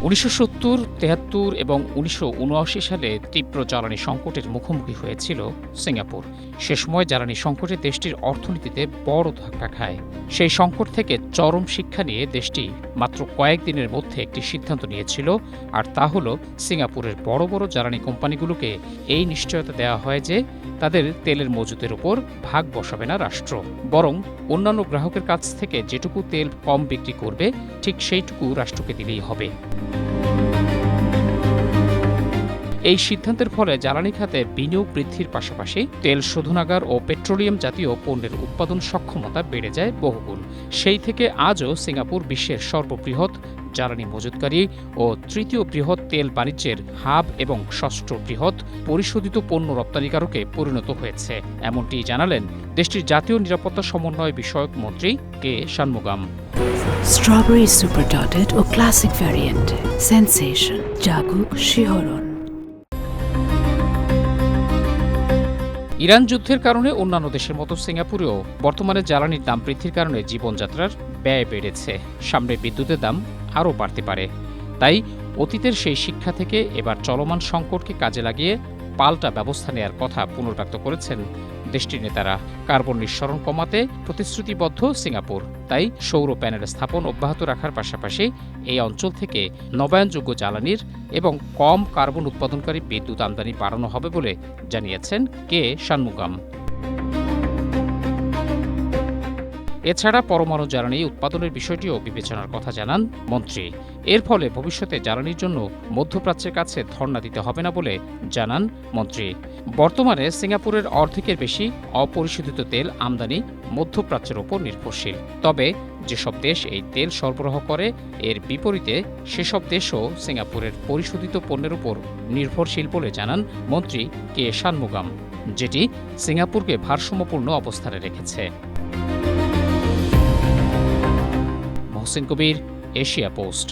1970, 73 এবং 1979 সালে তীব্র জ্বালানি সংকটের মুখোমুখি হয়েছিল সিঙ্গাপুর। সে সময় জ্বালানি সংকটে দেশটির অর্থনীতিতে বড় ধাক্কা খায়। সেই সংকট থেকে চরম শিক্ষা নিয়ে দেশটি মাত্র কয়েকদিনের মধ্যে একটি সিদ্ধান্ত নিয়েছিল, আর তা হলো সিঙ্গাপুরের বড় বড় জ্বালানি কোম্পানিগুলোকে এই নিশ্চয়তা দেওয়া হয় যে তাদের তেলের মজুতের উপর ভাগ বসাবে না রাষ্ট্র, বরং অন্যান্য গ্রাহকের কাছ থেকে যেটুকু তেল কম বিক্রি করবে ঠিক সেইটুকু রাষ্ট্রকে দিলেই হবে। এই সিদ্ধান্তের ফলে জ্বালানি খাতে বিনিয়োগ বৃদ্ধির পাশাপাশি তেল শোধনাগার ও পেট্রোলিয়াম জাতীয় পণ্যের উৎপাদন সক্ষমতা বেড়ে যায় বহুগুণ। সেই থেকে আজও সিঙ্গাপুর বিশ্বের সর্ববৃহৎ জ্বালানি মজুতকারী ও তৃতীয় বৃহৎ তেল বাণিজ্যের হাব এবং ষষ্ঠ বৃহৎ পরিশোধিত পণ্য রপ্তানিকারকে পরিণত হয়েছে, এমনটি জানালেন দেশটির জাতীয় নিরাপত্তা সমন্বয় বিষয়ক মন্ত্রী কে শানমুগাম। স্ট্রবেরি সুপার ডটেড ও ক্লাসিক ভ্যারিয়েন্টে সেন্সেশন জাগুক শিহরণ। ইরান যুদ্ধের কারণে অন্যান্য দেশের মতো সিঙ্গাপুরেও বর্তমানে জ্বালানির দাম বৃদ্ধির কারণে জীবনযাত্রার ব্যয় বেড়েছে। সামনে বিদ্যুতের দাম আরও বাড়তে পারে। তাই অতীতের সেই শিক্ষা থেকে এবার চলমান সংকটকে কাজে লাগিয়ে পাল্টা ব্যবস্থা নেয়ার কথা পুনর্ব্যক্ত করেছেন দেশটির নেতারা। কার্বন নিঃসরণ কমাতে প্রতিশ্রুতিবদ্ধ সিঙ্গাপুর। তাই সৌর প্যানেল স্থাপন অব্যাহত রাখার পাশাপাশি এই অঞ্চল থেকে নবায়নযোগ্য জ্বালানির এবং কম কার্বন উৎপাদনকারী বিদ্যুৎ আমদানি বাড়ানো হবে বলে জানিয়েছেন কে শানমুগাম। এছাড়া পরমাণু জ্বালানি উৎপাদনের বিষয়টিও বিবেচনার কথা জানান মন্ত্রী। এর ফলে ভবিষ্যতে জ্বালানির জন্য মধ্যপ্রাচ্যের কাছে ধর্ণা দিতে হবে না বলে জানান মন্ত্রী। বর্তমানে সিঙ্গাপুরের অর্ধেকের বেশি অপরিশোধিত তেল আমদানি মধ্যপ্রাচ্যের ওপর নির্ভরশীল। তবে যেসব দেশ এই তেল সরবরাহ করে এর বিপরীতে সেসব দেশও সিঙ্গাপুরের পরিশোধিত পণ্যের উপর নির্ভরশীল বলে জানান মন্ত্রী কে শানমুগাম, যেটি সিঙ্গাপুরকে ভারসাম্যপূর্ণ অবস্থানে রেখেছে। মোহসিন কবির, এশিয়া পোস্ট।